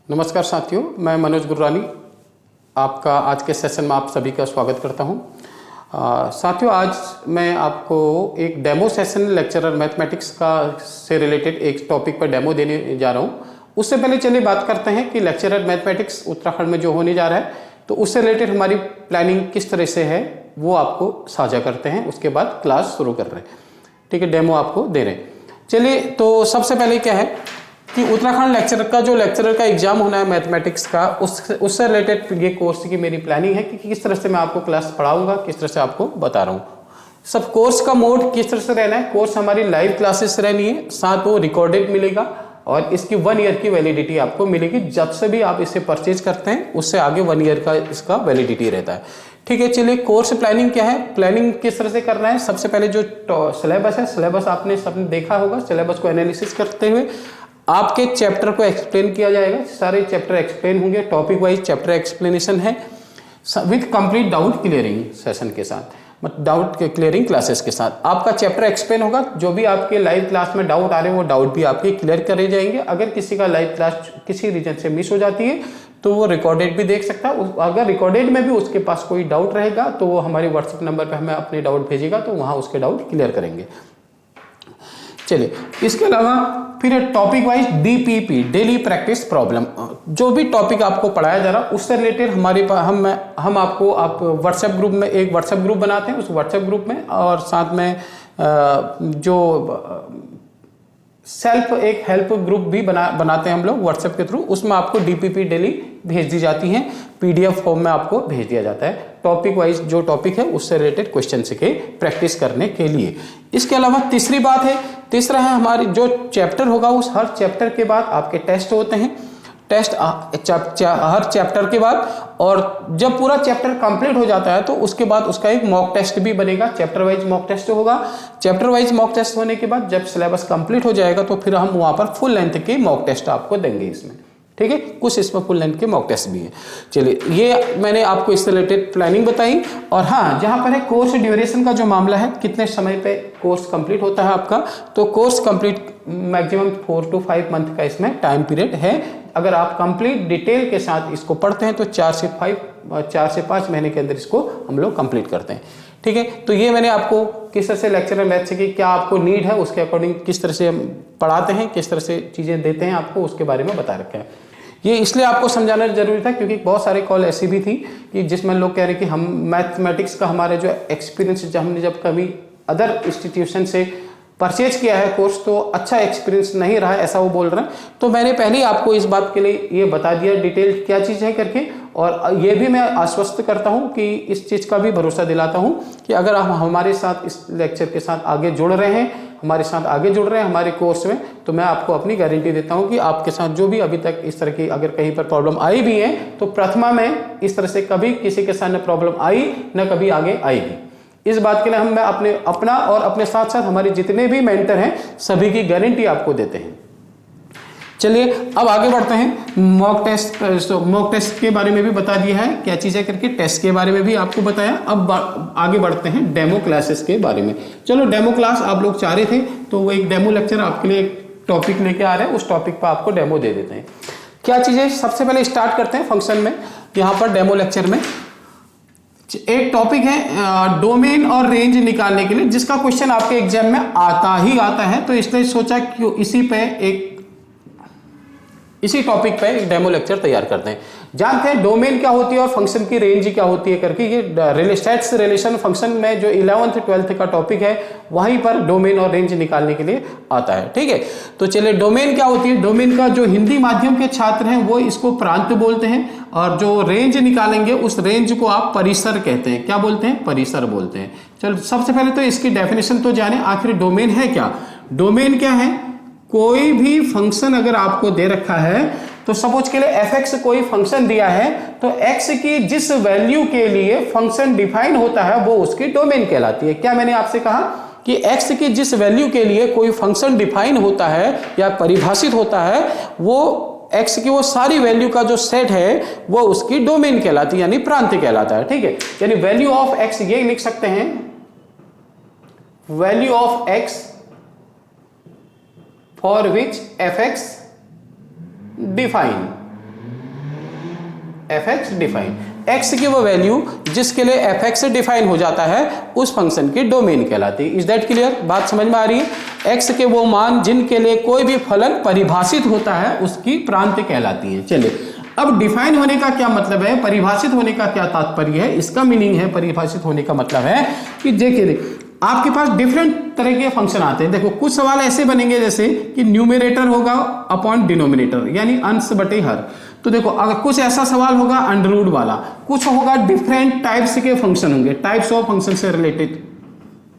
नमस्कार साथियों, मैं मनोज गुररानी आपका आज के सेशन में आप सभी का स्वागत करता हूं। साथियों, आज मैं आपको एक डेमो सेशन लेक्चरर मैथमेटिक्स का से रिलेटेड एक टॉपिक पर डेमो देने जा रहा हूं। उससे पहले चलिए बात करते हैं कि लेक्चरर मैथमेटिक्स उत्तराखंड में जो होने जा रहा है तो उससे रिलेटेड हमारी प्लानिंग किस तरह से है वो आपको साझा करते हैं। उसके बाद क्लास शुरू कर रहे हैं, ठीक है, डेमो आपको दे रहे हैं। चलिए, तो सबसे पहले क्या है कि उत्तराखंड लेक्चरर का एग्जाम होना है मैथमेटिक्स का, उससे रिलेटेड ये कोर्स की मेरी प्लानिंग है कि किस तरह से मैं आपको क्लास पढ़ाऊंगा, किस तरह से आपको बता रहा हूँ। सब कोर्स का मोड किस तरह से रहना है, कोर्स हमारी लाइव क्लासेस रहनी है, साथ वो रिकॉर्डेड मिलेगा और इसकी 1 ईयर की वैलिडिटी आपको मिलेगी। जब से भी आप इसे परचेज करते हैं उससे आगे 1 ईयर का इसका वैलिडिटी रहता है, ठीक है। चलिए, कोर्स प्लानिंग क्या है, प्लानिंग किस तरह से करना है। सबसे पहले जो सिलेबस है, सिलेबस आपने सबने देखा होगा। सिलेबस को एनालिसिस करते हुए आपके चैप्टर को एक्सप्लेन किया जाएगा, सारे चैप्टर एक्सप्लेन होंगे, टॉपिक वाइज चैप्टर एक्सप्लेनेशन है with complete doubt clearing session के साथ, मतलब डाउट क्लियरिंग क्लासेस के साथ आपका चैप्टर एक्सप्लेन होगा। जो भी आपके लाइव क्लास में डाउट आ रहे हैं वो डाउट भी आपके क्लियर करे जाएंगे। अगर किसी का लाइव क्लास किसी रीजन से मिस हो जाती है तो वो रिकॉर्डेड भी देख सकता है। अगर रिकॉर्डेड में भी उसके पास कोई डाउट रहेगा तो वो हमारे व्हाट्सएप नंबर पर हमें अपने डाउट भेजेगा, तो वहाँ उसके डाउट क्लियर करेंगे। चलिए, इसके अलावा फिर topic wise DPP daily practice problem, जो भी टॉपिक आपको पढ़ाया जा रहा है उससे रिलेटेड हमारे पास हम आपको आप व्हाट्सएप ग्रुप में एक व्हाट्सएप ग्रुप बनाते हैं। उस व्हाट्सएप ग्रुप में और साथ में जो सेल्फ एक हेल्प ग्रुप भी बनाते हैं हम लोग व्हाट्सएप के थ्रू, उसमें आपको DPP डेली भेज दी जाती हैं, PDF फॉर्म में आपको भेज दिया जाता है टॉपिक वाइज जो टॉपिक है उससे रिलेटेड क्वेश्चन के प्रैक्टिस करने के लिए। इसके अलावा तीसरा है हमारी जो चैप्टर होगा उस हर चैप्टर के बाद आपके टेस्ट होते हैं। टेस्ट हर चैप्टर के बाद, और जब पूरा चैप्टर कंप्लीट हो जाता है तो उसके बाद उसका एक मॉक टेस्ट भी बनेगा। चैप्टर वाइज मॉक टेस्ट होगा। चैप्टर वाइज मॉक टेस्ट होने के बाद जब सिलेबस कंप्लीट हो जाएगा तो फिर हम वहां पर फुल लेंथ के मॉक टेस्ट आपको देंगे इसमें, ठीक है। कुछ इसमें फुल लेंथ के मॉक टेस्ट भी है। चलिए, ये मैंने आपको इससे रिलेटेड प्लानिंग बताई। और हाँ, जहां पर है कोर्स ड्यूरेशन का जो मामला है, कितने समय पे कोर्स कंप्लीट होता है आपका, तो course complete maximum 4 to 5 month का इसमें टाइम पीरियड है। अगर आप कंप्लीट डिटेल के साथ इसको पढ़ते हैं तो 4 से 5 महीने के अंदर इसको हम लोग कंप्लीट करते हैं, ठीक है। तो ये मैंने आपको किस तरह से लेक्चरर मैथ्स की क्या आपको नीड है उसके अकॉर्डिंग किस तरह से हम पढ़ाते हैं, किस तरह से चीजें देते हैं आपको, उसके बारे में बता रखा है। ये इसलिए आपको समझाना जरूरी था क्योंकि बहुत सारे कॉल ऐसी भी थी कि जिसमें लोग कह रहे कि हम मैथमेटिक्स का हमारे जो एक्सपीरियंस, जब हमने जब कभी अदर इंस्टीट्यूशन से परचेज किया है कोर्स तो अच्छा एक्सपीरियंस नहीं रहा, ऐसा वो बोल रहे हैं। तो मैंने पहले ही आपको इस बात के लिए ये बता दिया डिटेल क्या चीज़ है करके, और ये भी मैं आश्वस्त करता हूँ कि इस चीज़ का भी भरोसा दिलाता हूँ कि अगर आप हमारे साथ इस लेक्चर के साथ आगे जुड़ रहे हैं, हमारे कोर्स में, तो मैं आपको अपनी गारंटी देता हूं कि आपके साथ जो भी अभी तक इस तरह की अगर कहीं पर प्रॉब्लम आई भी है तो प्रथमा में इस तरह से कभी किसी के साथ न प्रॉब्लम आई न कभी आगे आएगी। इस बात के लिए मैं अपना और अपने साथ साथ हमारे जितने भी मेंटर हैं सभी की गारंटी आपको देते हैं। चलिए, अब आगे बढ़ते हैं। मॉक टेस्ट के बारे में भी बता दिया है क्या चीज़ है करके, टेस्ट के बारे में भी आपको बताया। अब आगे बढ़ते हैं डेमो क्लासेस के बारे में। चलो, डेमो क्लास आप लोग चाह रहे थे तो वो एक डेमो लेक्चर आपके लिए एक टॉपिक लेके आ रहे हैं, उस टॉपिक पर आपको डेमो दे देते हैं। क्या चीज़ है, सबसे पहले स्टार्ट करते हैं फंक्शन में। यहाँ पर डेमो लेक्चर में एक टॉपिक है डोमेन और रेंज निकालने के लिए, जिसका क्वेश्चन आपके एग्जाम में आता है, तो इसलिए सोचा कि इसी टॉपिक पे एक डेमो लेक्चर तैयार करते हैं। जानते हैं डोमेन क्या होती है और फंक्शन की रेंज क्या होती है करके। ये स्टैट्स रिलेशन फंक्शन में जो 11th 12th का टॉपिक है वहीं पर डोमेन और रेंज निकालने के लिए आता है, ठीक है। तो चलिए, डोमेन क्या होती है। डोमेन का जो हिंदी माध्यम के छात्र हैं वो इसको प्रांत बोलते हैं, और जो रेंज निकालेंगे उस रेंज को आप परिसर कहते हैं। क्या बोलते हैं? परिसर बोलते हैं। चलो, सबसे पहले तो इसकी डेफिनेशन तो जाने, आखिर डोमेन है क्या। डोमेन क्या है, कोई भी फंक्शन अगर आपको दे रखा है तो सपोज के लिए f(x) कोई फंक्शन दिया है तो x की जिस वैल्यू के लिए फंक्शन डिफाइन होता है वो उसकी डोमेन कहलाती है। क्या मैंने आपसे कहा कि x की जिस वैल्यू के लिए कोई फंक्शन डिफाइन होता है या परिभाषित होता है वो x की वो सारी वैल्यू का जो सेट है वो उसकी डोमेन कहलाती है, यानी प्रांत कहलाता है, ठीक है। यानी वैल्यू ऑफ x ये लिख सकते हैं, value of x for which f(x) define fx define, x की वो वैल्यू जिसके लिए fx से डिफाइन हो जाता है उस फंक्शन की डोमेन कहलाती है। Is that clear? बात समझ में आ रही है? x के वो मान जिनके लिए कोई भी फलन परिभाषित होता है उसकी प्रांत कहलाती है। चलिए, अब डिफाइन होने का क्या मतलब है, परिभाषित होने का क्या तात्पर्य है, इसका मीनिंग है परिभाषित होने का मतलब है कि देखिए आपके पास डिफरेंट तरह के फंक्शन आते हैं। देखो कुछ सवाल ऐसे बनेंगे जैसे कि न्यूमरेटर होगा अपॉन डिनोमिनेटर, यानी अंश बटे हर। तो देखो अगर कुछ ऐसा सवाल होगा अंडर रूट वाला, कुछ होगा डिफरेंट टाइप्स के फंक्शन होंगे, टाइप्स ऑफ फंक्शन से रिलेटेड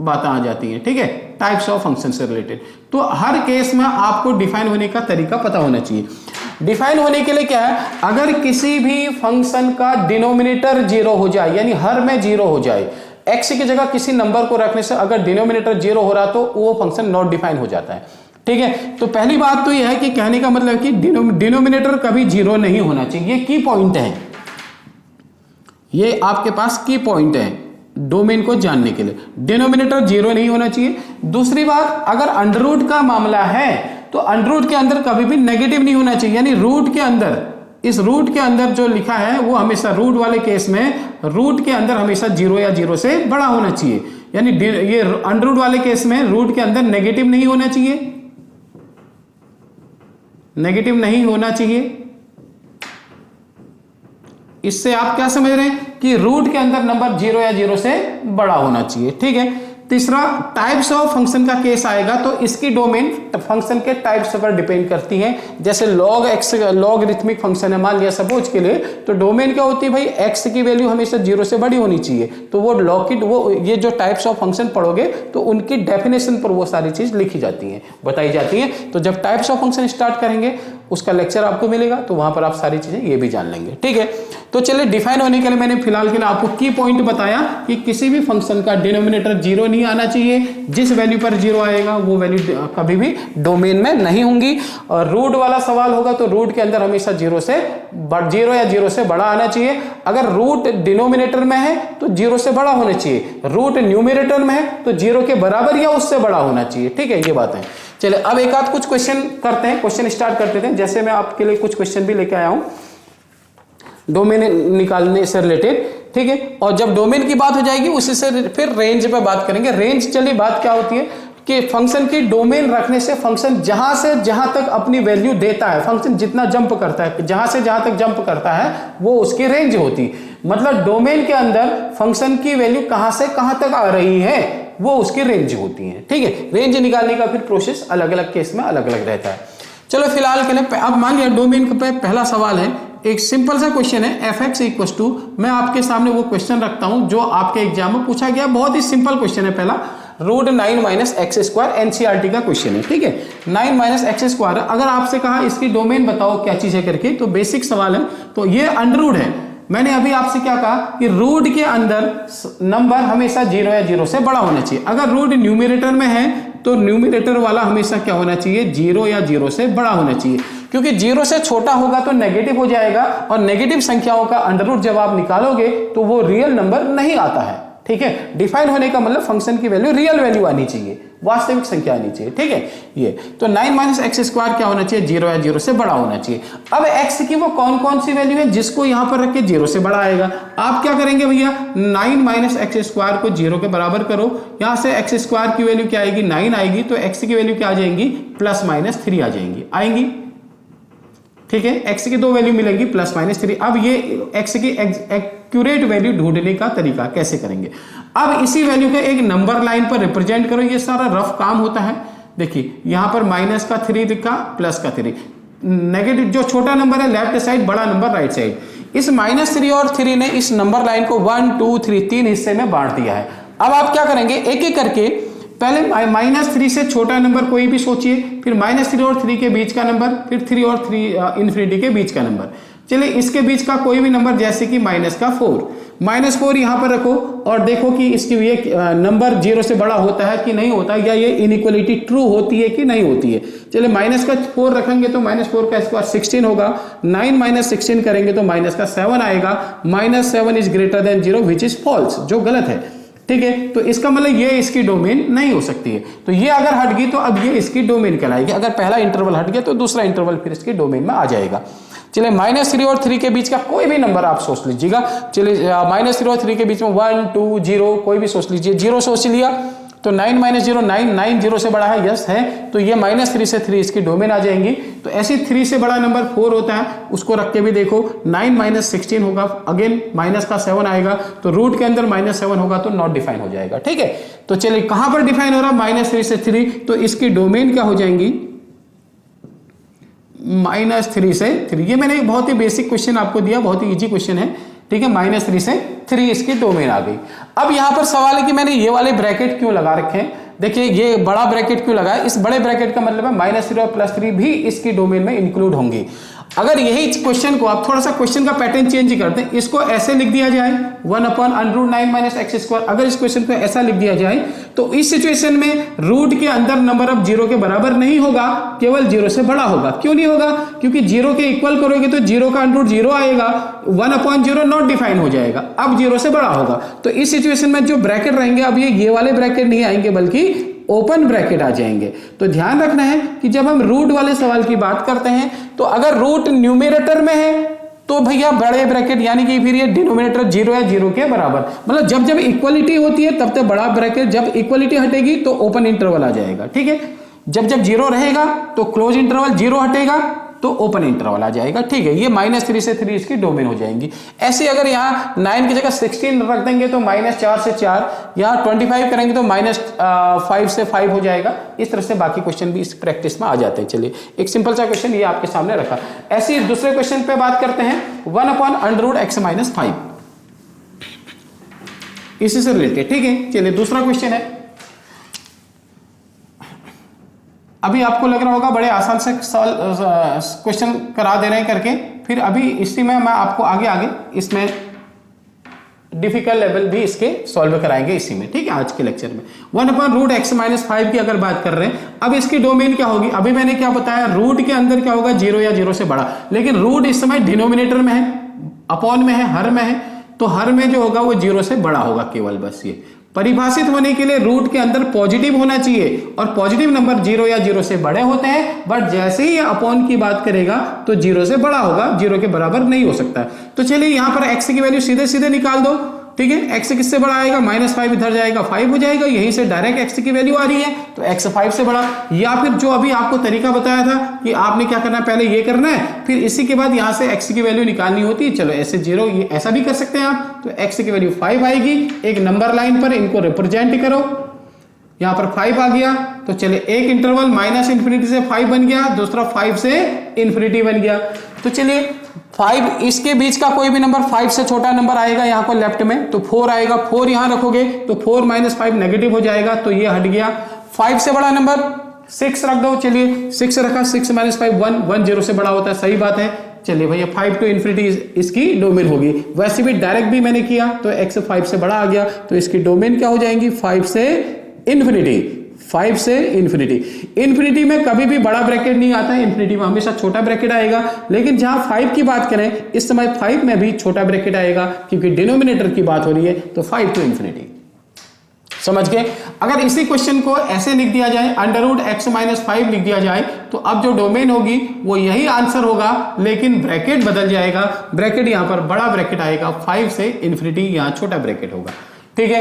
बातें आ जाती हैं, ठीक है, टाइप्स ऑफ फंक्शन से रिलेटेड। तो हर केस में आपको डिफाइन होने का तरीका पता होना चाहिए। डिफाइन होने के लिए क्या है, अगर किसी भी फंक्शन का डिनोमिनेटर जीरो हो जाए, यानी हर में जीरो हो जाए, x की जगह किसी नंबर को रखने से अगर डिनोमिनेटर जीरो हो रहा तो वो फंक्शन नॉट डिफाइन हो जाता है, ठीक है। तो पहली बात तो यह है कि कहने का मतलब कि डिनोमिनेटर कभी जीरो नहीं होना चाहिए। ये की पॉइंट है, ये आपके पास की पॉइंट है डोमेन को जानने के लिए, डिनोमिनेटर जीरो नहीं होना चाहिए। दूसरी बात, अगर अंडर रूट का मामला है तो अंडर रूट के अंदर कभी भी नेगेटिव नहीं होना चाहिए, यानी रूट के अंदर, इस रूट के अंदर जो लिखा है वो हमेशा रूट वाले केस में रूट के अंदर हमेशा जीरो या जीरो से बड़ा होना चाहिए, यानी ये अंडर रूट वाले केस में रूट के अंदर नेगेटिव नहीं होना चाहिए, नेगेटिव नहीं होना चाहिए। इससे आप क्या समझ रहे हैं कि रूट के अंदर नंबर जीरो या जीरो से बड़ा होना चाहिए, ठीक है। तीसरा, टाइप्स ऑफ फंक्शन का केस आएगा तो इसकी डोमेन फंक्शन के टाइप्स पर डिपेंड करती है। जैसे लॉग एक्स लॉगरिथमिक फंक्शन है मान लिया सपोज के लिए, तो डोमेन क्या होती है भाई, एक्स की वैल्यू हमेशा जीरो से बड़ी होनी चाहिए। तो वो वो ये जो टाइप्स ऑफ फंक्शन पढ़ोगे तो उनकी डेफिनेशन पर वो सारी चीज लिखी जाती है, बताई जाती है। तो जब टाइप्स ऑफ फंक्शन स्टार्ट करेंगे उसका लेक्चर आपको मिलेगा तो वहां पर आप सारी चीजें ये भी जान लेंगे, ठीक है। तो चलिए, डिफाइन होने के लिए मैंने फिलहाल के लिए आपको की पॉइंट बताया कि किसी भी फंक्शन का डिनोमिनेटर जीरो नहीं आना चाहिए, जिस वैल्यू पर जीरो आएगा वो वैल्यू कभी भी डोमेन में नहीं होंगी। और रूट वाला सवाल होगा तो रूट के अंदर हमेशा जीरो या जीरो से बड़ा आना चाहिए। अगर रूट डिनोमिनेटर में है तो जीरो से बड़ा होना चाहिए, रूट न्यूमरेटर में है तो जीरो के बराबर या उससे बड़ा होना चाहिए, ठीक है, ये बात है। चलिए, अब एक आध कुछ क्वेश्चन करते हैं, क्वेश्चन स्टार्ट करते हैं। जैसे मैं आपके लिए कुछ क्वेश्चन भी लेके आया हूं डोमेन निकालने से रिलेटेड, ठीक है। और जब डोमेन की बात हो जाएगी उसी से फिर रेंज पे बात करेंगे। रेंज, चलिए बात क्या होती है कि फंक्शन की डोमेन रखने से फंक्शन जहां से जहां तक अपनी वैल्यू देता है, फंक्शन जितना जंप करता है, जहां से जहां तक जंप करता है वो उसकी रेंज होती है। मतलब डोमेन के अंदर फंक्शन की वैल्यू कहां से कहां तक आ रही है वो उसकी रेंज होती है, ठीक है। रेंज निकालने का फिर प्रोसेस अलग अलग केस में अलग अलग रहता है। चलो फिलहाल के लिए अब मान लिया डोमेन पे पहला सवाल है, एक सिंपल सा क्वेश्चन है fx इक्वल टू, मैं आपके सामने वो क्वेश्चन रखता हूं जो आपके एग्जाम में पूछा गया, बहुत ही सिंपल क्वेश्चन है। पहला root 9 minus x square NCERT का क्वेश्चन है, ठीक है। 9 माइनस एक्स स्क्वायर, अगर आपसे कहा इसकी डोमेन बताओ क्या चीज है करके, तो बेसिक सवाल है। तो ये अंडर रूट है, मैंने अभी आपसे क्या कहा कि रूट के अंदर नंबर हमेशा जीरो या जीरो से बड़ा होना चाहिए। अगर रूट न्यूमरेटर में है तो न्यूमरेटर वाला हमेशा क्या होना चाहिए, जीरो या जीरो से बड़ा होना चाहिए, क्योंकि जीरो से छोटा होगा तो नेगेटिव हो जाएगा, और नेगेटिव संख्याओं का अंडर रूट जब आप निकालोगे तो वो रियल नंबर नहीं आता है, ठीक है। डिफाइन होने का मतलब फंक्शन की वैल्यू रियल वैल्यू आनी चाहिए, वास्तविक संख्या आनी चाहिए, ठीक है। ये तो 9 माइनस एक्स स्क्वायर क्या होना चाहिए, जीरो या जीरो से बड़ा होना चाहिए। अब एक्स की वो कौन कौन सी वैल्यू है जिसको यहां पर रख के जीरो से बड़ा आएगा। आप क्या करेंगे भैया, 9 माइनस एक्स स्क्वायर को जीरो के बराबर करो, यहां से एक्स स्क्वायर की वैल्यू क्या आएगी, 9 आएगी, तो एक्स की वैल्यू क्या आ जाएंगी, प्लस माइनस 3 आ जाएंगी, ठीक है। एक्स की दो वैल्यू मिलेंगी प्लस माइनस 3। अब ये एक्स की एक्यूरेट वैल्यू ढूंढने का तरीका कैसे करेंगे। अब इसी वैल्यू को एक नंबर लाइन पर रिप्रेजेंट करो, ये सारा रफ काम होता है। देखिए यहां पर माइनस का 3 दिखा, प्लस का 3, नेगेटिव जो छोटा नंबर है लेफ्ट साइड, बड़ा नंबर राइट साइड। इस -3 और 3 ने इस नंबर लाइन को 1 2 3 तीन हिस्से में बांट दिया है। अब आप क्या करेंगे, एक एक करके पहले -3 से छोटा नंबर कोई भी सोचिए, फिर -3 और 3 के बीच का नंबर, फिर 3 और 3 इन्फिनिटी के बीच का नंबर। चलिए इसके बीच का कोई भी नंबर, जैसे कि -4 यहां पर रखो और देखो कि इसकी ये नंबर जीरो से बड़ा होता है कि नहीं होता, या ये इनइक्वालिटी ट्रू होती है कि नहीं होती है। चलिए -4 रखेंगे तो -4 का स्क्वायर 16 होगा, 9 - 16 करेंगे तो -7 आएगा। -7 is greater than 0 which is false, जो गलत है, ठीक है। तो इसका मतलब ये इसकी डोमेन नहीं हो सकती है। तो ये अगर हट गई तो अब ये इसकी डोमेन कहलाएगी। अगर पहला इंटरवल हट गया तो दूसरा इंटरवल फिर इसकी डोमेन में आ जाएगा। चलिए -3 और 3 के बीच का कोई भी नंबर आप सोच लीजिएगा। चलिए -3 और 3 के बीच में 1 2 0 कोई भी सोच लीजिए। 0 सोच लिया तो 9 - 0 9 9 0 से बड़ा है, यस है, तो ये -3 से 3 इसकी डोमेन आ जाएंगी। तो ऐसे 3 से बड़ा नंबर 4 होता है, उसको रख के भी देखो 9 - 16 होगा, अगेन माइनस का 7 आएगा, तो रूट के अंदर -7 होगा तो नॉट डिफाइन हो जाएगा। ठीक है, तो चलिए कहां पर डिफाइन हो रहा है -3 से 3, तो इसकी डोमेन क्या हो जाएंगी -3 से 3। ये मैंने बहुत ही बेसिक क्वेश्चन आपको दिया, बहुत ही इजी क्वेश्चन है। ठीक है, -3 से 3 इसकी डोमेन आ गई। अब यहां पर सवाल है कि मैंने ये वाले ब्रैकेट क्यों लगा रखे हैं। देखिए ये बड़ा ब्रैकेट क्यों लगा है, इस बड़े ब्रैकेट का मतलब है -3 और +3 भी इसकी डोमेन में इंक्लूड होंगी। अगर यही क्वेश्चन को आप थोड़ा सा क्वेश्चन का पैटर्न चेंज करते हैं, इसको ऐसे लिख दिया जाए 1/√9 - x², अगर इस क्वेश्चन को ऐसा लिख दिया जाए तो इस सिचुएशन में रूट के अंदर नंबर अब 0 के बराबर नहीं होगा, केवल 0 से बड़ा होगा। क्यों नहीं होगा, क्योंकि 0 के इक्वल करोगे तो 0 का अंडर रूट 0 आएगा, 1/0 नॉट डिफाइन हो जाएगा, अब 0 से बड़ा होगा। तो इस सिचुएशन में जो ब्रैकेट रहेंगे अब ये वाले ब्रैकेट नहीं आएंगे बल्कि ओपन ब्रैकेट आ जाएंगे। तो ध्यान रखना है कि जब हम रूट वाले सवाल की बात करते हैं तो अगर रूट न्यूमरेटर में है तो भैया बड़े ब्रैकेट, यानी कि फिर ये डिनोमिनेटर 0 या 0 के बराबर, मतलब जब जब इक्वलिटी होती है तब तक बड़ा ब्रैकेट, जब इक्वलिटी हटेगी तो ओपन इंटरवल आ जाएगा। ठीक है, जब जब 0 रहेगा तो क्लोज इंटरवल, 0 हटेगा तो ओपन इंटरवल आ जाएगा। ठीक है, ये -3 से 3 इसकी डोमेन हो जाएंगी। ऐसे अगर यहाँ 9 की जगह 16 रख देंगे तो -4 से 4, यहाँ 25 करेंगे तो -5 से 5 हो जाएगा। इस तरह से बाकी क्वेश्चन भी इस प्रैक्टिस में आ जाते हैं। चलिए एक सिंपल सा क्वेश्चन ये आपके सामने रखा। ऐसे ही दूसरे क्वेश्चन पे बात करते हैं, 1/√x - 5, इसी से रिलेटेड। ठीक है, चलिए दूसरा क्वेश्चन है। अभी आपको लग रहा होगा बड़े आसान से क्वेश्चन करा दे रहे हैं करके, फिर अभी इसी में मैं आपको आगे इसमें डिफिकल्ट लेवल भी इसके सॉल्व कराएंगे इसी में। ठीक है, आज के लेक्चर में 1/√x - 5 की अगर बात कर रहे हैं, अब इसकी डोमेन क्या होगी। अभी मैंने क्या बताया, रूट के अंदर क्या होगा 0 या 0 से बड़ा, लेकिन रूट इस समय डिनोमिनेटर में है, अपॉन में है, हर में है, तो हर में जो होगा वो 0 से बड़ा होगा केवल। बस ये परिभाषित होने के लिए रूट के अंदर पॉजिटिव होना चाहिए, और पॉजिटिव नंबर 0 या 0 से बड़े होते हैं, बट जैसे ही अपॉन की बात करेगा तो 0 से बड़ा होगा, 0 के बराबर नहीं हो सकता। तो चलिए यहां पर x की वैल्यू सीधे सीधे निकाल दो। ठीक है, x किससे बड़ा आएगा, -5 इधर जाएगा 5 हो जाएगा, यहीं से डायरेक्ट x की वैल्यू आ रही है तो x 5 से बड़ा। या फिर जो अभी आपको तरीका बताया था कि आपने क्या करना है, पहले ये करना है, फिर इसी के बाद यहां से x की वैल्यू निकालनी होती है। चलो ऐसे 0, ये ऐसा भी कर सकते हैं आप। तो x की वैल्यू 5 आएगी, एक नंबर लाइन पर इनको रिप्रेजेंट करो, यहां पर 5 आ गया, तो चले एक इंटरवल -∞ से 5 बन गया, दूसरा 5 से ∞ बन गया। तो चलिए 5 इसके बीच का कोई भी नंबर 5 से छोटा नंबर आएगा यहाँ को लेफ्ट में, तो 4 आएगा, 4 यहां रखोगे तो 4 - 5 नेगेटिव हो जाएगा, तो ये हट गया। 5 से बड़ा नंबर 6 रख दो, चलिए 6 रखा, 6 - 5 1, 1 0 से बड़ा होता है, सही बात है। चलिए भैया 5 to ∞ इसकी डोमेन होगी। वैसे भी डायरेक्ट भी मैंने किया तो x 5 से बड़ा आ गया, तो इसकी डोमेन क्या हो जाएंगी, 5 से ∞, 5 से ∞ में कभी भी बड़ा ब्रैकेट नहीं आता है, ∞ में हमेशा छोटा ब्रैकेट आएगा। लेकिन जहां 5 की बात करें इस समय 5 में भी छोटा ब्रैकेट आएगा, क्योंकि डिनोमिनेटर की बात हो रही है, तो 5 to ∞। समझ गए। अगर इसी क्वेश्चन को ऐसे लिख दिया जाए, √x - 5 लिख दिया जाए, तो अब जो डोमेन होगी वो यही आंसर होगा, लेकिन ब्रैकेट बदल जाएगा। ब्रैकेट यहां पर बड़ा ब्रैकेट आएगा, 5 से ∞, यहां छोटा ब्रैकेट होगा। ठीक है,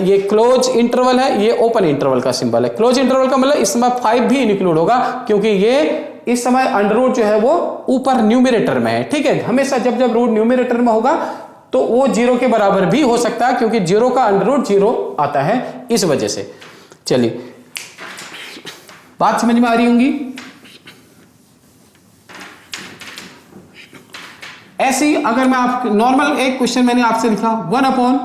ये क्लोज इंटरवल है, ये ओपन इंटरवल का सिंबल है। क्लोज इंटरवल का मतलब इस समय 5 भी इंक्लूड होगा, क्योंकि ये इस समय अंडर रूट जो है वो ऊपर न्यूमरेटर में है। ठीक है, हमेशा जब जब रूट न्यूमरेटर में होगा तो वो 0 के बराबर भी हो सकता है, क्योंकि 0 का अंडर रूट 0 आता है, इस वजह से। चलिए बात समझ में आ रही होंगी। ऐसी अगर मैं आप नॉर्मल एक क्वेश्चन मैंने आपसे लिखा 1/x²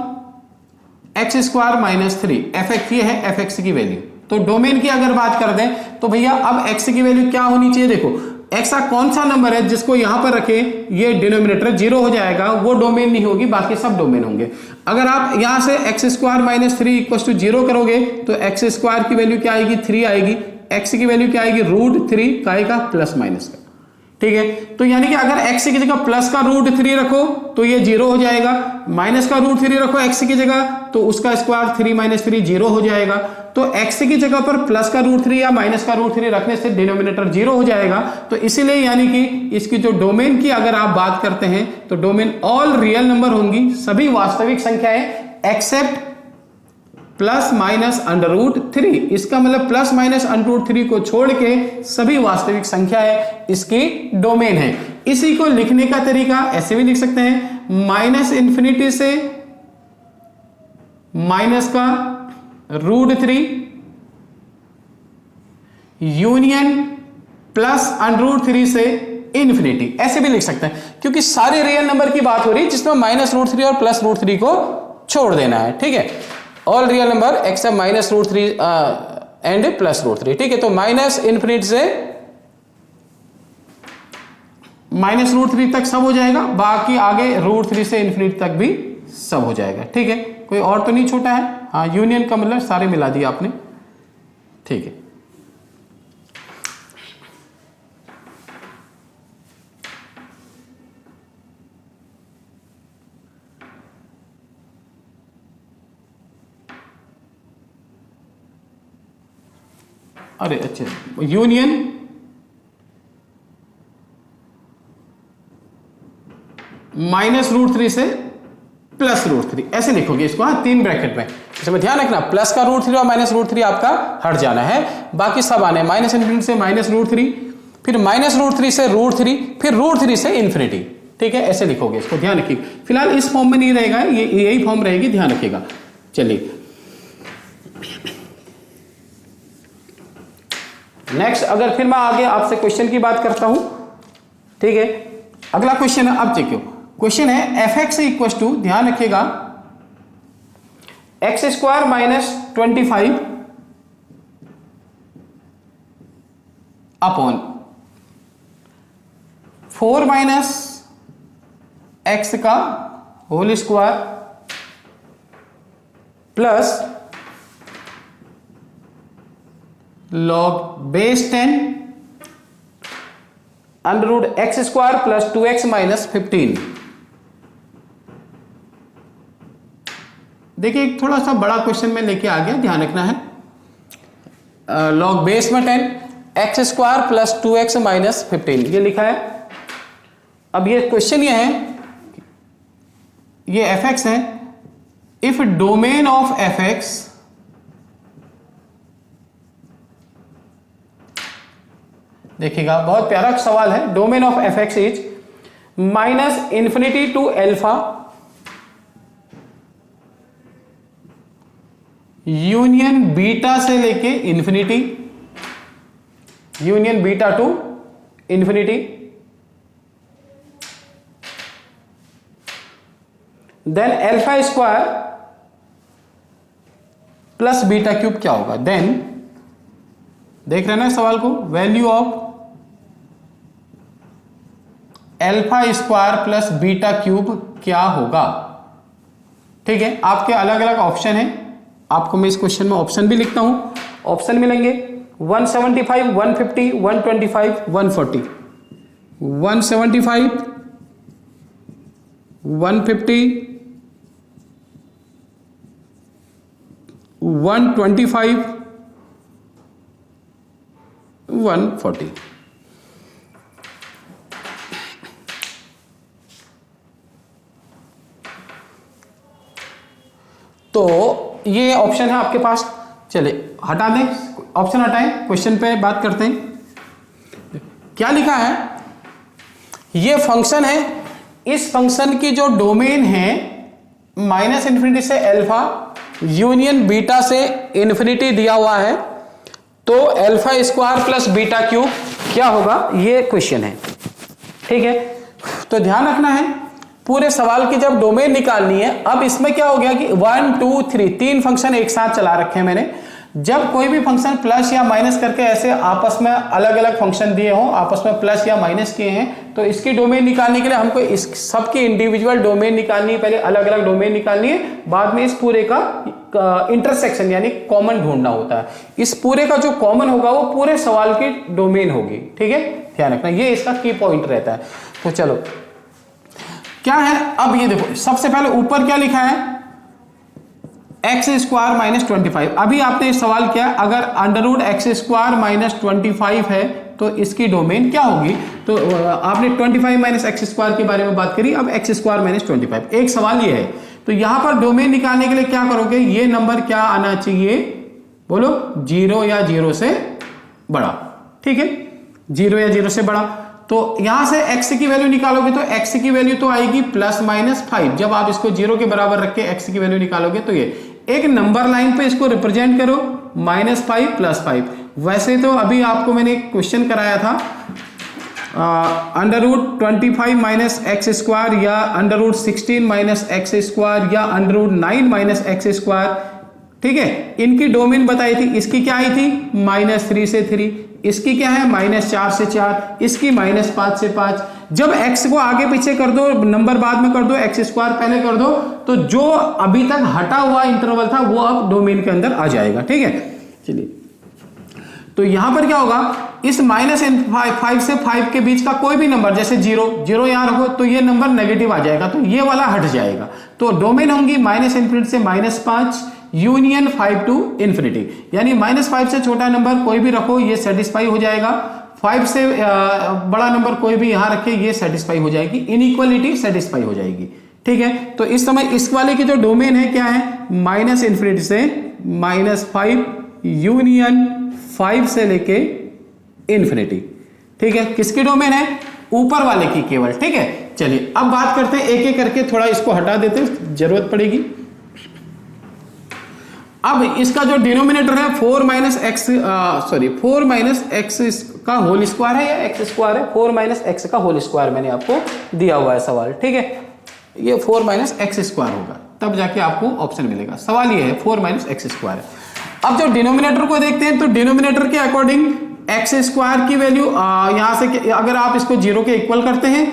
- 3 fx, ये है fx की वैल्यू। तो डोमेन की अगर बात कर दें तो भैया अब x की वैल्यू क्या होनी चाहिए, देखो x कौन सा नंबर है जिसको यहां पर रखे, ये डिनोमिनेटर 0 हो जाएगा, वो डोमेन नहीं होगी, बाकी सब डोमेन होंगे। अगर आप यहां से x² - 3 = 0 करोगे तो x² की वैल्यू क्या आएगी, 3 आएगी। x की वैल्यू क्या आएगी, √3 का आएगा, प्लस माइनस का। ठीक है। तो यानी कि अगर x की जगह प्लस का रूट 3 रखो तो ये 0 हो जाएगा, माइनस का रूट 3 रखो x की जगह तो उसका स्क्वायर 3 माइनस 3 0 हो जाएगा। तो x की जगह पर प्लस का रूट 3 या माइनस का रूट 3 रखने से डिनोमिनेटर 0 हो जाएगा। तो इसीलिए यानी कि इसकी जो डोमेन की अगर आप बात करते हैं तो डोमेन ऑल रियल नंबर होंगी, सभी वास्तविक संख्याएं except plus minus under root 3। इसका मतलब प्लस माइनस अंडर रूट 3 को छोड़ के सभी वास्तविक संख्याएं इसकी डोमेन है। इसी को लिखने का तरीका ऐसे भी लिख सकते हैं, माइनस इंफिनिटी से माइनस का root 3 union plus under root 3 से इंफिनिटी, ऐसे भी लिख सकते हैं क्योंकि सारे रियल नंबर की बात हो रही है जिसमें माइनस रूट 3 और प्लस रूट 3 को छोड़ देना है। ठीक है, all real number except minus root 3 and plus root 3। ठीक है, तो माइनस इंफिनिटी से माइनस रूट 3 तक सब हो जाएगा, बाकी आगे रूट 3 से इंफिनिटी तक भी सब हो जाएगा। ठीक है, कोई और तो नहीं छोटा है। हाँ, यूनियन का मतलब सारे मिला दिए आपने। ठीक है, अरे अच्छा, यूनियन माइनस रूट 3 से प्लस रूट 3, ऐसे लिखोगे इसको। हाँ, 3 ब्रैकेट में। इसमें ध्यान रखना, प्लस का रूट 3 और माइनस रूट 3 आपका हट जाना है, बाकी सब आने माइनस इंफिनिटी से माइनस रूट 3, फिर माइनस रूट 3 से रूट 3, फिर रूट 3 से इंफिनिटी। ठीक है, ऐसे लिखोगे इसको, ध्यान रखिए। फिलहाल इस फॉर्म में नहीं रहेगा, ये यही फॉर्म रहेगी, ध्यान रखिएगा। चलिए नेक्स्ट, अगर फिर मैं आगे आपसे क्वेश्चन की बात करता हूं। ठीक है, अगला क्वेश्चन है, अब देखियो क्वेश्चन है एफ एक्स इक्व टू, ध्यान रखिएगा, x square minus 25 upon 4 minus x का whole square plus log base 10 under root x square plus 2x minus 15। देखिए, थोड़ा सा बड़ा क्वेश्चन में लेके आ गया, ध्यान रखना है। log बेस में 10 x square plus 2x minus 15 ये लिखा है। अब ये क्वेश्चन ये है, ये एफ एक्स है, if domain of f x देखिएगा, बहुत प्यारा सवाल है। Domain of f x is minus infinity to alpha union beta से लेके infinity, union beta to infinity, then alpha square plus beta cube क्या होगा। देन देख रहे ना सवाल को, value of alpha square plus beta cube क्या होगा। ठीक है, आपके अलग अलग ऑप्शन हैं, आपको मैं इस क्वेश्चन में ऑप्शन भी लिखता हूं। ऑप्शन मिलेंगे 175, 150, 125, 140। 175, 150, 125, 140। तो ये ऑप्शन है आपके पास। चलिए हटा दें, ऑप्शन हटाएं, क्वेश्चन पे बात करते हैं। क्या लिखा है, ये फंक्शन है, इस फंक्शन की जो डोमेन है माइनस इंफिनिटी से एल्फा यूनियन बीटा से इंफिनिटी दिया हुआ है, तो alpha square plus beta cube क्या होगा, ये क्वेश्चन है। ठीक है, तो ध्यान रखना है, पूरे सवाल की जब डोमेन निकालनी है। अब इसमें क्या हो गया कि 1 2 3 तीन फंक्शन एक साथ चला रखे हैं मैंने। जब कोई भी फंक्शन प्लस या माइनस करके ऐसे आपस में अलग अलग फंक्शन दिए हों, आपस में प्लस या माइनस किए हैं, तो इसकी डोमेन निकालने के लिए हमको इस सबकी इंडिविजुअल डोमेन निकालनी है, पहले अलग अलग डोमेन निकालनी है, बाद में इस पूरे का इंटरसेक्शन यानी कॉमन ढूंढना होता है। इस पूरे का जो कॉमन होगा वो पूरे सवाल की डोमेन होगी। ठीक है, ध्यान रखना, ये इसका की पॉइंट रहता है। तो चलो क्या है, अब ये देखो सबसे पहले ऊपर क्या लिखा है, एक्स स्क्वायर माइनस 25। अभी आपने सवाल किया अगर under root x square minus 25 है तो इसकी डोमेन क्या होगी। तो आपने 25 माइनस एक्स स्क्वायर के बारे में बात करी, अब एक्स स्क्वायर माइनस 25 एक सवाल ये है। तो यहां पर डोमेन निकालने के लिए क्या करोगे, ये नंबर क्या आना चाहिए, बोलो 0 या 0 से बड़ा, ठीक है 0 या 0 से बड़ा। तो यहां से x की वैल्यू निकालोगे तो x की वैल्यू तो आएगी प्लस माइनस 5। जब आप इसको 0 के बराबर रख के x की वैल्यू निकालोगे तो ये एक नंबर लाइन पे इसको रिप्रेजेंट करो -5 +5। वैसे तो अभी आपको मैंने एक क्वेश्चन कराया था under root 25 minus x square या under root 16 minus x square या under root 9 minus x square, ठीक है, इनकी डोमेन बताई थी। इसकी क्या आई थी -3 से 3, इसकी क्या है -4 से 4, इसकी -5 से 5। जब x को आगे पीछे कर दो, नंबर बाद में कर दो, एक्स स्क्वायर पहले कर दो, तो जो अभी तक हटा हुआ इंटरवल था वो अब डोमेन के अंदर आ जाएगा, ठीक है। चलिए तो यहां पर क्या होगा, इस -5 से 5 के बीच का कोई भी नंबर जैसे 0 यहां रखो तो ये नंबर नेगेटिव आ जाएगा, तो ये वाला हट जाएगा। तो डोमेन होंगी -∞ से -5 यूनियन 5 टू इन्फिनिटी, यानी -5 से छोटा नंबर कोई भी रखो ये सेटिस्फाई हो जाएगा, 5 से बड़ा नंबर कोई भी यहां रखे ये सेटिस्फाई हो जाएगी, इनइक्वालिटी सेटिस्फाई हो जाएगी, ठीक है। तो इस समय इस वाले की जो डोमेन है क्या है, -∞ से -5 यूनियन 5 से लेके इन्फिनिटी, ठीक है। किसकी डोमेन है, ऊपर वाले की केवल, ठीक है। चलिए अब बात करते हैं एक एक करके, थोड़ा इसको हटा देते हैं जरूरत पड़ेगी। अब इसका जो डिनोमिनेटर है 4 माइनस एक्स का होल स्क्वायर है या एक्स स्क्वायर है, 4 माइनस एक्स का होल स्क्वायर मैंने आपको दिया हुआ है सवाल, ठीक है। ये 4 माइनस एक्स स्क्वायर होगा तब जाके आपको ऑप्शन मिलेगा। सवाल ये है 4 माइनस एक्स स्क्वायर है। अब जो डिनोमिनेटर को देखते हैं तो डिनोमिनेटर के अकॉर्डिंग एक्स स्क्वायर की वैल्यू यहां से अगर आप इसको 0 के इक्वल करते हैं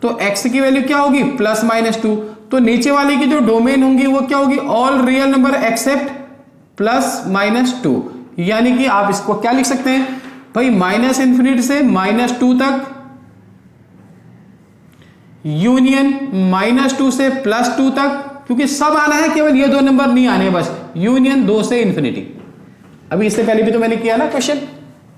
तो x की वैल्यू क्या होगी +-2। तो नीचे वाले की जो डोमेन होंगी वो क्या होगी, ऑल रियल नंबर एक्सेप्ट +-2। यानी कि आप इसको क्या लिख सकते हैं भाई, -∞ से -2 तक यूनियन -2 से +2 तक, क्योंकि सब आना है, केवल ये दो नंबर नहीं आने बस, यूनियन 2 से इन्फिनिटी। अभी इससे पहले भी तो मैंने किया ना क्वेश्चन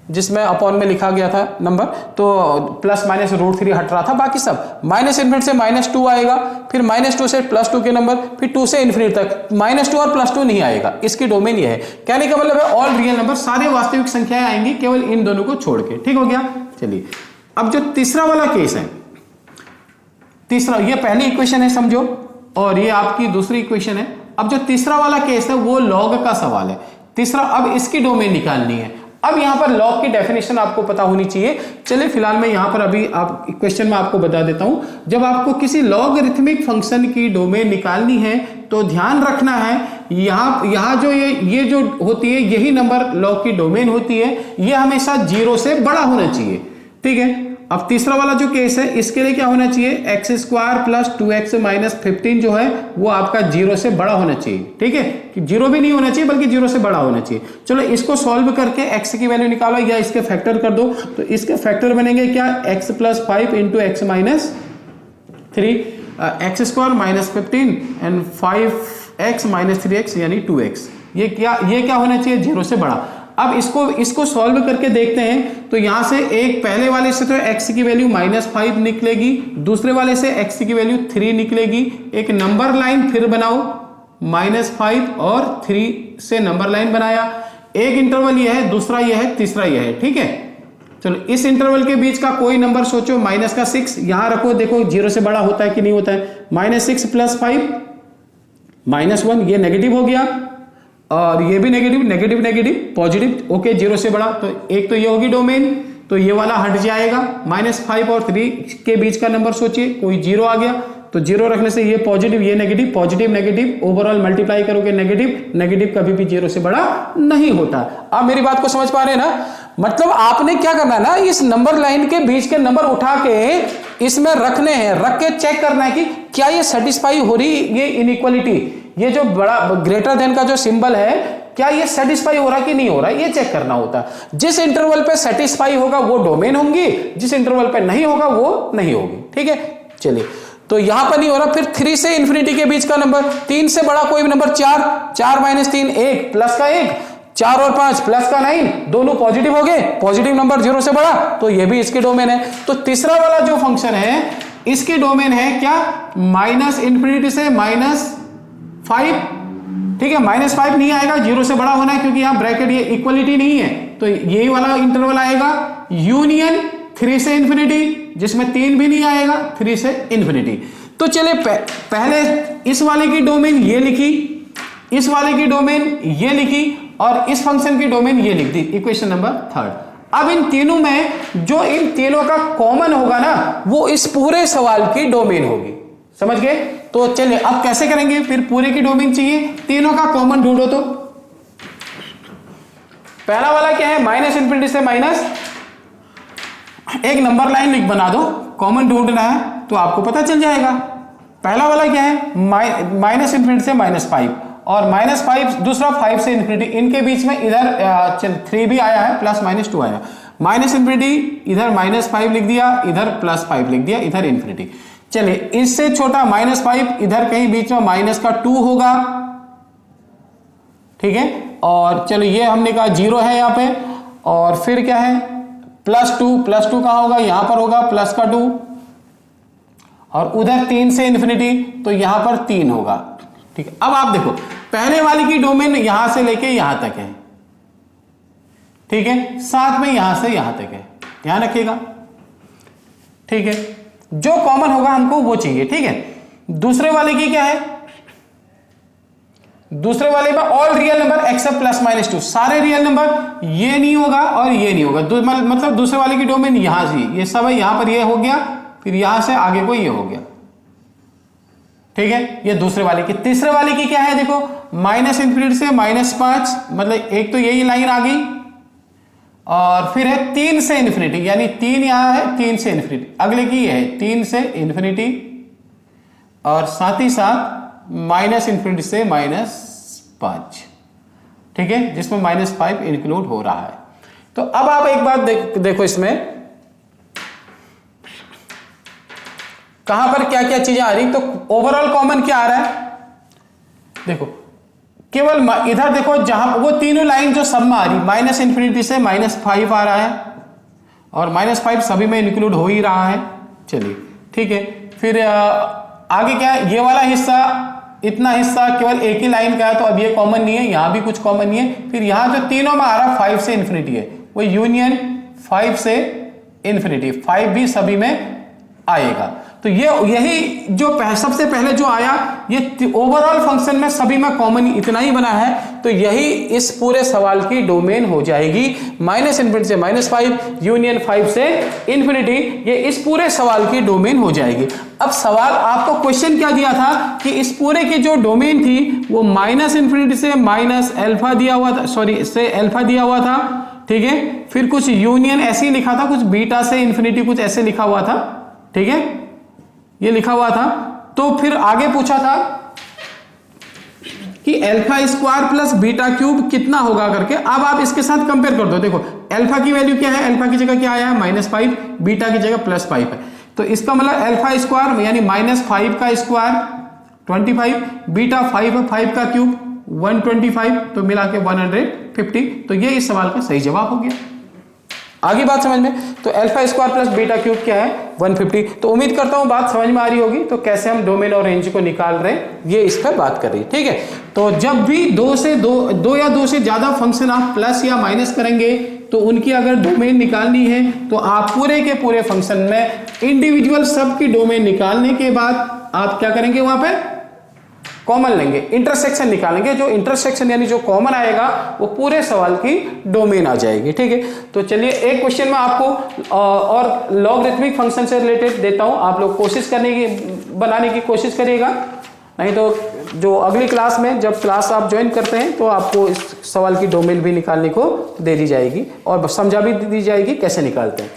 जिसमें अपॉन में लिखा गया था नंबर, तो +-√3 हट रहा था, बाकी सब -∞ से -2 आएगा, फिर -2 से +2 के नंबर, फिर 2 से इन्फिनिटी तक, -2 और +2 नहीं आएगा। इसकी डोमेन ये है, कहने का मतलब है ऑल रियल नंबर, सारे वास्तविक संख्याएं आएंगी केवल इन दोनों को छोड़ के, ठीक हो गया। चलिए अब जो तीसरा वाला केस है, तीसरा, ये पहली इक्वेशन है समझो और ये आपकी दूसरी इक्वेशन है। अब जो तीसरा वाला केस है वो लॉग का सवाल है तीसरा। अब इसकी डोमेन निकालनी है। अब यहां पर लॉग की डेफिनेशन आपको पता होनी चाहिए। चलिए फिलहाल मैं यहां पर अभी आप क्वेश्चन में आपको बता देता हूं। जब आपको किसी लॉगरिथमिक फंक्शन की डोमेन निकालनी है तो ध्यान रखना है यहां जो ये जो होती है यही नंबर लॉग की डोमेन होती है, ये हमेशा 0 से बड़ा होना चाहिए, ठीक है। अब तीसरा वाला जो केस है इसके लिए क्या होना चाहिए, x² + 2x - 15 जो है वो आपका 0 से बड़ा होना चाहिए, ठीक है, कि 0 भी नहीं होना चाहिए बल्कि 0 से बड़ा होना चाहिए। चलो इसको सॉल्व करके x की वैल्यू निकालो या इसके फैक्टर कर दो, तो इसके फैक्टर बनेंगे क्या, x + 5 × x - 3 x² - 15 and 5x - 3x यानी 2x। ये क्या होना चाहिए, 0 से बड़ा। अब इसको सॉल्व करके देखते हैं। तो यहां से एक पहले वाले से तो x की वैल्यू -5 निकलेगी, दूसरे वाले से x की वैल्यू 3 निकलेगी। एक नंबर लाइन फिर बनाओ, -5 और 3 से नंबर लाइन बनाया। एक इंटरवल ये है, दूसरा ये है, तीसरा ये है, ठीक है। चलो इस इंटरवल के बीच का कोई नंबर सोचो, -6 यहां रखो, देखो 0 से बड़ा होता है कि नहीं होता है। -6 + 5 -1, ये नेगेटिव हो गया और ये भी नेगेटिव पॉजिटिव, ओके 0 से बड़ा। तो एक तो ये होगी डोमेन, तो ये वाला हट जाएगा। -5 और 3 के बीच का नंबर सोचिए, कोई 0 आ गया तो 0 रखने से ये पॉजिटिव, ये नेगेटिव, पॉजिटिव ओवरऑल मल्टीप्लाई करोगे नेगेटिव कभी भी 0 से बड़ा नहीं होता। आप मेरी बात को समझ पा रहे हैं ना, मतलब आपने क्या करना है ना, इस नंबर लाइन के बीच के नंबर उठा के इसमें रखने हैं, रख के चेक करना है कि क्या ये सेटिस्फाई हो रही, ये इनइक्वालिटी, ये जो बड़ा ग्रेटर देन का जो सिंबल है क्या ये सेटिस्फाई हो रहा है कि नहीं हो रहा है, ये चेक करना होता है। जिस इंटरवल पे सेटिस्फाई होगा वो डोमेन होंगी, जिस इंटरवल पे नहीं होगा वो नहीं होगी। ठीक है, चलिए तो यहां पर नहीं हो रहा। फिर 3 से इंफिनिटी के बीच का नंबर, 3 से बड़ा कोई भी नंबर 4, 4 - 3 1 प्लस का 1, 4 और 5 प्लस का 9, दोनों पॉजिटिव हो गए, पॉजिटिव नंबर 0 से बड़ा, तो ये भी इसके डोमेन है। तो तीसरा वाला जो फंक्शन है इसके डोमेन है क्या, -इंफिनिटी से -5। ठीक है, -5 नहीं आएगा, 0 से बड़ा होना है क्योंकि यहां ब्रैकेट ये इक्वलिटी नहीं है, तो यही वाला इंटरवल आएगा। यूनियन 3 से इंफिनिटी, जिसमें 3 भी नहीं आएगा, 3 से इंफिनिटी। तो चले पहले इस वाले की डोमेन ये लिखी, इस वाले की डोमेन ये लिखी और इस फंक्शन की डोमेन ये लिख दी, इक्वेशन नंबर 3। अब इन तीनों में जो इन तीनों का कॉमन होगा ना वो इस पूरे सवाल की डोमेन होगी। समझ गए? तो चलिए अब कैसे करेंगे, फिर पूरे की डोमेन चाहिए, तीनों का कॉमन ढूंढो। तो पहला वाला क्या है, -इंफिनिटी से माइनस, एक नंबर लाइन लिख बना दो, कॉमन ढूंढना है तो आपको पता चल जाएगा। पहला वाला क्या है, -इंफिनिटी से -5 और -5, दूसरा 5 से इंफिनिटी, इनके बीच में इधर 3 भी आया है, +-2 आया। -इंफिनिटी इधर -5 लिख दिया, इधर +5 लिख दिया, इधर इंफिनिटी। चलिए इससे छोटा -5 इधर कहीं बीच में -2 होगा। ठीक है, और चलो ये हमने कहा 0 है यहाँ पे, और फिर क्या है +2 कहां होगा, यहां पर होगा +2, और उधर 3 से इंफिनिटी, तो यहां पर 3 होगा। ठीक है, अब आप देखो पहले वाली की डोमेन यहां से लेके यहां तक है। ठीक है, साथ में यहां से यहां तक है, ध्यान रखिएगा। ठीक है, जो कॉमन होगा हमको वो चाहिए। ठीक है, दूसरे वाले की क्या है, दूसरे वाले में ऑल रियल नंबर एक्सेप्ट +-2, सारे रियल नंबर, ये नहीं होगा और ये नहीं होगा। मतलब दूसरे वाले की डोमेन यहां से, ये सब है, यहां पर ये हो गया, फिर यहां से आगे को ये हो गया। ठीक है, ये दूसरे वाले की। तीसरे वाले की क्या है, देखो -इंफिनिटी से -5, मतलब एक तो यही लाइन आ गई, और फिर है 3 से इंफिनिटी, यानी 3 यहां है, 3 से इंफिनिटी। अगले की है 3 से इंफिनिटी, और साथ ही साथ -इंफिनिटी से -5। ठीक है, जिसमें -5 इंक्लूड हो रहा है। तो अब आप एक बात देखो इसमें कहां पर क्या क्या चीजें आ रही। तो ओवरऑल कॉमन क्या आ रहा है, देखो केवल इधर देखो, जहां वो तीनों लाइन जो सब में आ रही, -इंफिनिटी से -5 आ रहा है, और -5 सभी में इंक्लूड हो ही रहा है। चलिए ठीक है, फिर आगे क्या है, ये वाला हिस्सा, इतना हिस्सा केवल एक ही लाइन का है, तो अब ये कॉमन नहीं है, यहां भी कुछ कॉमन नहीं है। फिर यहां जो तीनों में आ रहा 5 से इंफिनिटी है, वो यूनियन 5 से इंफिनिटी, 5 भी सभी में आएगा। तो ये यही जो सबसे पहले जो आया, ये ओवरऑल फंक्शन में सभी में कॉमन इतना ही बना है, तो यही इस पूरे सवाल की डोमेन हो जाएगी। -इंफिनिटी से -5 यूनियन 5 से इंफिनिटी, ये इस पूरे सवाल की डोमेन हो जाएगी। अब सवाल आपको क्वेश्चन क्या दिया था कि इस पूरे की जो डोमेन थी वो -इंफिनिटी से -α दिया हुआ था, सॉरी से अल्फा दिया हुआ था। ठीक है, फिर कुछ यूनियन ऐसे ही लिखा था, कुछ बीटा से इंफिनिटी कुछ ऐसे लिखा हुआ था। ठीक है, ये लिखा हुआ था। तो फिर आगे पूछा था कि α² + β³ कितना होगा करके। अब आप इसके साथ कंपेयर कर दो, देखो अल्फा की वैल्यू क्या है, अल्फा की जगह क्या आया है -5, बीटा की जगह +5 है, तो इसका मतलब α² यानी -5 का स्क्वायर 25, बीटा 5 है, 5 का क्यूब 125, तो मिला के 150। तो ये इस सवाल का सही जवाब हो गया। आगे बात समझ में, तो α² + β³ क्या है 150। तो उम्मीद करता हूं बात समझ में आ रही होगी। तो कैसे हम डोमेन और रेंज को निकाल रहे हैं, ये इस पर बात कर रही है। ठीक है, तो जब भी दो या दो से ज्यादा फंक्शन आप प्लस या माइनस करेंगे, तो उनकी अगर डोमेन निकालनी है, तो आप पूरे के पूरे फंक्शन में इंडिविजुअल सब की डोमेन निकालने के बाद आप क्या करेंगे, वहां पे कॉमन लेंगे, इंटरसेक्शन निकालेंगे। जो इंटरसेक्शन यानी जो कॉमन आएगा वो पूरे सवाल की डोमेन आ जाएगी। ठीक है, तो चलिए एक क्वेश्चन में आपको और लॉगरिथमिक फंक्शन से रिलेटेड देता हूं, आप लोग कोशिश करने की बनाने की कोशिश करिएगा, नहीं तो जो अगली क्लास में जब क्लास आप ज्वाइन करते हैं तो आपको इस सवाल की डोमेन भी निकालने को दे दी जाएगी और समझा भी दी जाएगी कैसे निकालते हैं।